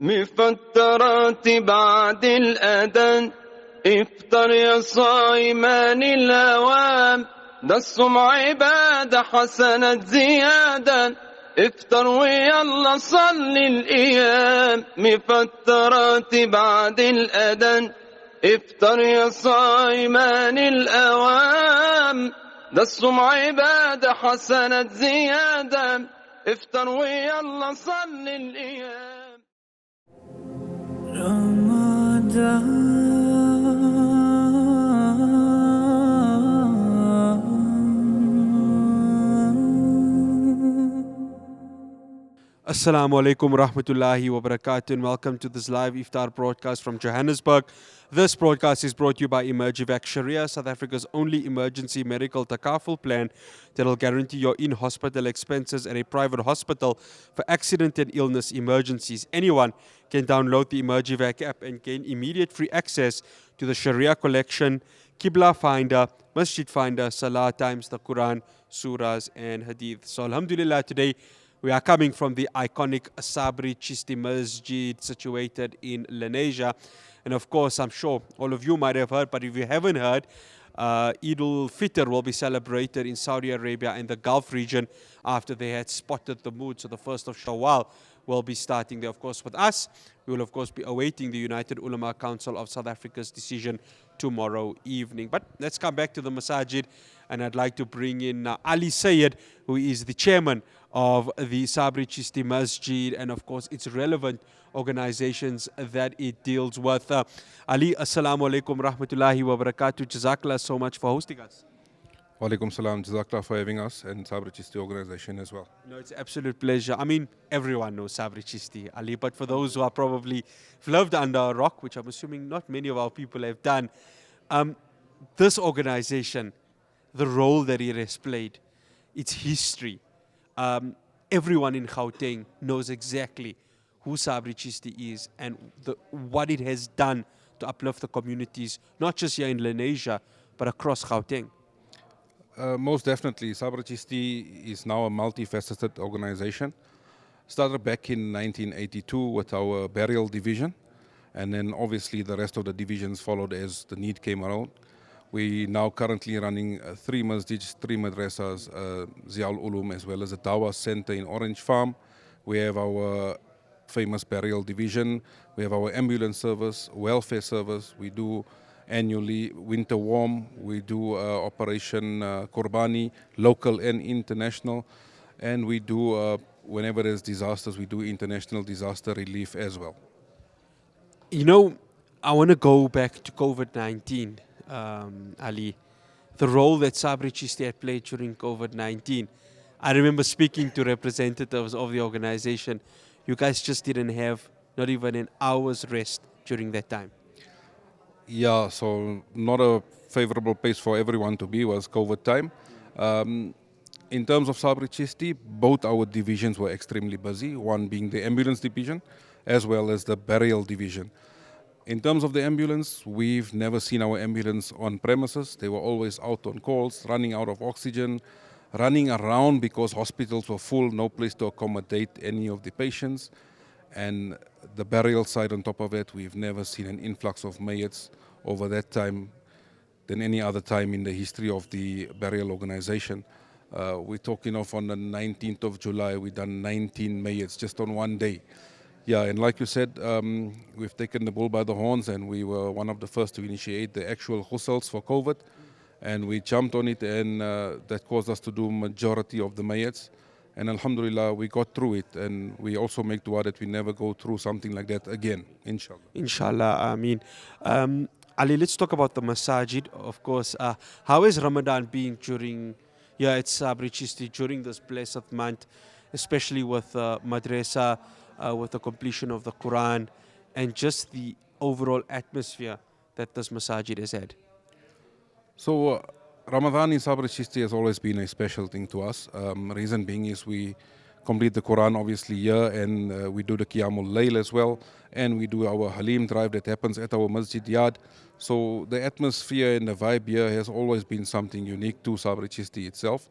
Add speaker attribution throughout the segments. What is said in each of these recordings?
Speaker 1: مفترات بعد الأذان افطر يا صايمان الأوام ده الصوم عبادة حسنات زيادة افطر ويلا صلي الأيام مفترات بعد الأذان افطر يا صايمان الأوام ده الصوم عبادة حسنات زيادة افطر ويلا صلي الأيام
Speaker 2: Assalamu alaikum rahmatullahi wa barakatuh and welcome to this live iftar broadcast from Johannesburg. This broadcast is brought to you by Emergivac Sharia, South Africa's only emergency medical takaful plan that will guarantee your in-hospital expenses at a private hospital for accident and illness emergencies. Anyone can download the Emergivac app and gain immediate free access to the Sharia collection, Qibla Finder, Masjid Finder, Salah times, the Quran, surahs and hadith. So alhamdulillah, today we are coming from the iconic Saaberie Chisthy Masjid situated in Lenasia. And of course, I'm sure all of you might have heard, but if you haven't heard, Eid al-Fitr will be celebrated in Saudi Arabia and the Gulf region after they had spotted the mood. So the 1st of Shawwal will be starting there, of course, with us. We will, of course, be awaiting the United Ulama Council of South Africa's decision tomorrow evening. But let's come back to the masajid, and I'd like to bring in Ali Sayed, who is the chairman of the Saaberie Chisthy Masjid and, of course, its relevant organizations that it deals with. Ali, assalamu alaikum rahmatullahi wa barakatuh. Jazakallah so much for hosting us.
Speaker 3: Walaikum salam, Jazakallah for having us and Saaberie Chisthy organization as well.
Speaker 2: No, it's an absolute pleasure. I mean, everyone knows Saaberie Chisthy, Ali, but for those who are probably lived under a rock, which I'm assuming not many of our people have done, this organization, the role that it has played, its history, everyone in Gauteng knows exactly who Saaberie Chisthy is and what it has done to uplift the communities, not just here in Lenasia, but across Gauteng.
Speaker 3: Most definitely, Saaberie Chisthy is now a multifaceted organization. Started back in 1982 with our burial division, and then obviously the rest of the divisions followed as the need came around. We now currently running 3 masjids, 3 madrasas, Ziaul Ulum, as well as a Dawah center in Orange Farm. We have our famous burial division. We have our ambulance service, welfare service. We do annually winter warm. We do Operation Qurbani, local and international. And we do, whenever there's disasters, we do international disaster relief as well.
Speaker 2: You know, I want to go back to COVID-19. Ali, the role that Saaberie Chisthy had played during COVID-19. I remember speaking to representatives of the organization. You guys just didn't have not even an hour's rest during that time.
Speaker 3: Yeah, so not a favorable place for everyone to be was COVID time. In terms of Saaberie Chisthy, both our divisions were extremely busy, one being the ambulance division as well as the burial division. In terms of the ambulance, we've never seen our ambulance on premises. They were always out on calls, running out of oxygen, running around because hospitals were full, no place to accommodate any of the patients. And the burial side on top of it, we've never seen an influx of mayats over that time than any other time in the history of the burial organization. We're talking of on the 19th of July, we've done 19 mayats just on one day. Yeah, and like you said, we've taken the bull by the horns, and we were one of the first to initiate the actual ghusls for COVID, and we jumped on it, and that caused us to do majority of the mayats. And alhamdulillah, we got through it, and we also make dua that we never go through something like that again, inshallah.
Speaker 2: Inshallah, Ameen. Ali, let's talk about the masajid, of course. How is Ramadan being during, at Saaberie Chisthy during this blessed month, especially with madrasa, with the completion of the Quran, and just the overall atmosphere that this masajid has had?
Speaker 3: So Ramadan in Saaberie Chisthy has always been a special thing to us. Reason being is we complete the Quran obviously here, and we do the Qiyamul Layl as well, and we do our Halim drive that happens at our masjid yard. So the atmosphere and the vibe here has always been something unique to Saaberie Chisthy itself.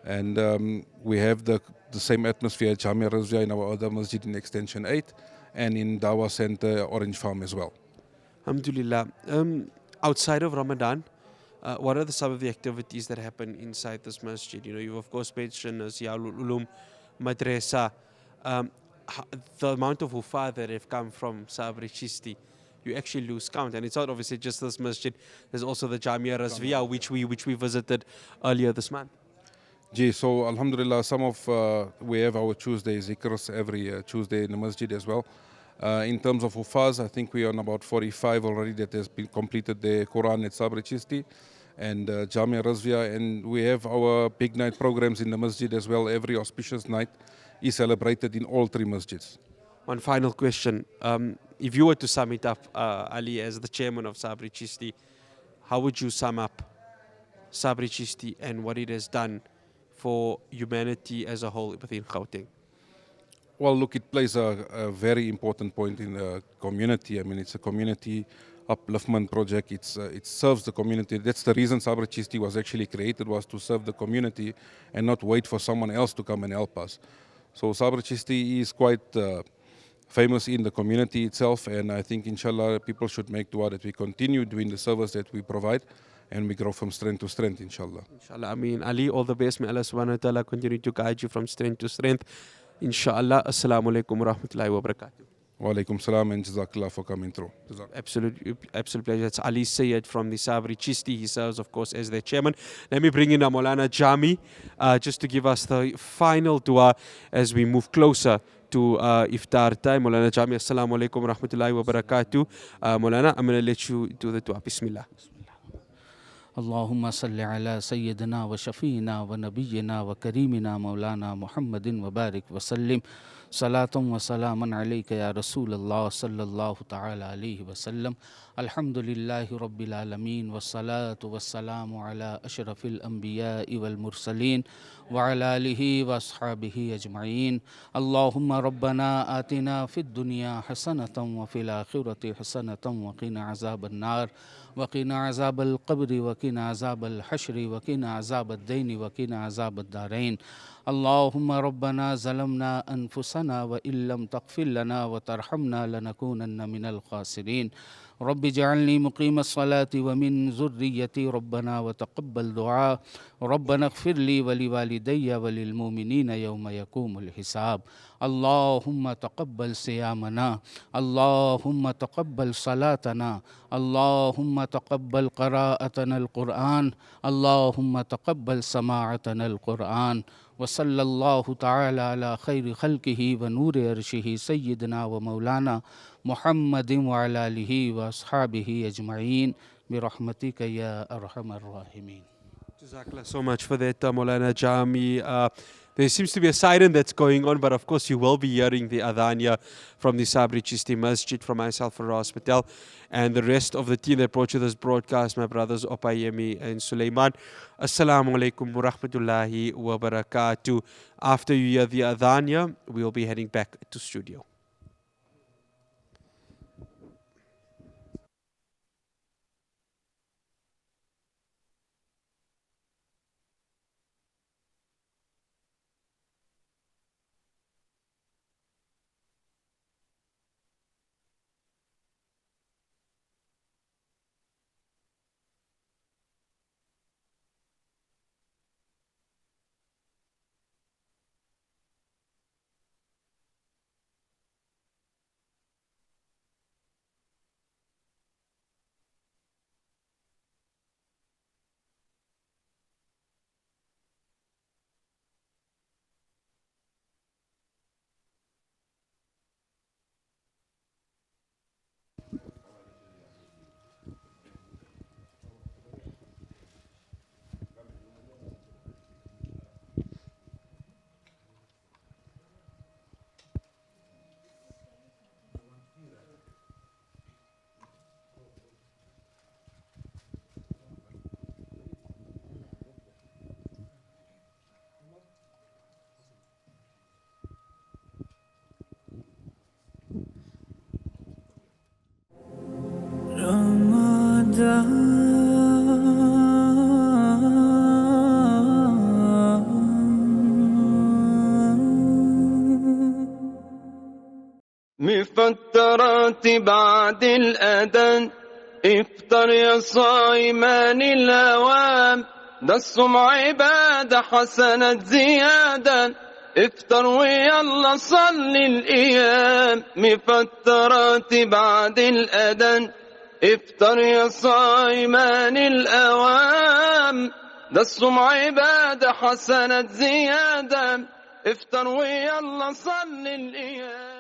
Speaker 3: And we have the same atmosphere at Jamia Razia in our other masjid in Extension 8. and in Dawa Center, Orange Farm as well.
Speaker 2: Alhamdulillah. Outside of Ramadan, what are some of the activities that happen inside this masjid? You know, you've of course mentioned Ziaul Ulum Madrasa. Um, the amount of huffaz that have come from Saaberie Chisthy, you actually lose count. And it's not obviously just this masjid. There's also the Jamia Razvia, which we visited earlier this month.
Speaker 3: Gee, so Alhamdulillah, we have our Tuesday zikrs every Tuesday in the masjid as well. In terms of Hufaz, I think we are on about 45 already that has been completed the Quran at Saaberie Chisthy and Jamia Razvia. And we have our big night programs in the masjid as well. Every auspicious night is celebrated in all three masjids.
Speaker 2: One final question. If you were to sum it up, Ali, as the chairman of Saaberie Chisthy, how would you sum up Saaberie Chisthy and what it has done for humanity as a whole within Gauteng?
Speaker 3: Well, look, it plays a very important point in the community. I mean, it's a community upliftment project. It serves the community. That's the reason Saaberie Chisthy was actually created, was to serve the community and not wait for someone else to come and help us. So Saaberie Chisthy is quite famous in the community itself, and I think, inshallah, people should make dua that we continue doing the service that we provide and we grow from strength to strength, inshallah.
Speaker 2: Inshallah. I mean, Ali, all the best. May Allah subhanahu wa ta'ala continue to guide you from strength to strength. Inshallah. Assalamu alaikum wa rahmatullahi wa barakatuh.
Speaker 3: Wa alaikum salam and jazakallah for coming through.
Speaker 2: Absolute pleasure. It's Ali Sayyed from the Saaberie Chisthy. He serves, of course, as their chairman. Let me bring in Maulana Jami just to give us the final dua as we move closer to iftar time. Maulana Jami, assalamu alaikum wa rahmatullahi wa barakatuh. Maulana, I'm going to let you do the dua. Bismillah.
Speaker 4: اللهم صل على سيدنا وشفينا ونبينا وكريمنا مولانا محمد وبارك وسلم صلاة وسلاما عليك يا رسول الله صلى الله تعالى عليه وسلم. الحمد لله رب العالمين والصلاة والسلام على أشرف الأنبياء والمرسلين وعلى آله وأصحابه أجمعين. اللهم ربنا آتنا في الدنيا حسنة وفي الآخرة حسنة وقنا عذاب النار وقنا عذاب القبر وقنا عذاب الحشر وقنا عذاب الدين وقنا عذاب الدارين. اللهم ربنا ظلمنا أنفسنا وإن لم تغفر لنا وترحمنا لنكونن من الخاسرين. رب اجعلني مقيم الصلاة ومن ذريتي ربنا وتقبل دعاء. ربنا اغفر لي ولوالدي وللمؤمنين يوم يقوم الحساب. اللهم تقبل صيامنا، اللهم تقبل صلاتنا، اللهم تقبل قراءتنا القرآن، اللهم تقبل سماعتنا القرآن. وصلى الله تعالى على خير خلقه ونور عرشه سيدنا ومولانا محمد وعلى آله وأصحابه أجمعين برحمتك يا أرحم الراحمين.
Speaker 2: Jazakallah so much for that, Maulana Jami. There seems to be a siren that's going on, but of course you will be hearing the adhania from the Saaberie Chisthy Masjid, from myself, Fahraaz Patel, and the rest of the team that brought you this broadcast, my brothers Opayemi and Sulaiman. Assalamu alaikum wa rahmatullahi wa barakatuh. After you hear the adhania, we will be heading back to studio.
Speaker 1: مفطرات بعد الأذان، افطر يا صايمان الأوام، ده الصوم عبادة حسنات زيادة، افطر ويلا صلي الأيام. مفطرات بعد الأذان، افطر يا صايمان الأوام، ده الصوم عبادة حسنات زيادة، افطر ويلا صلي الأيام.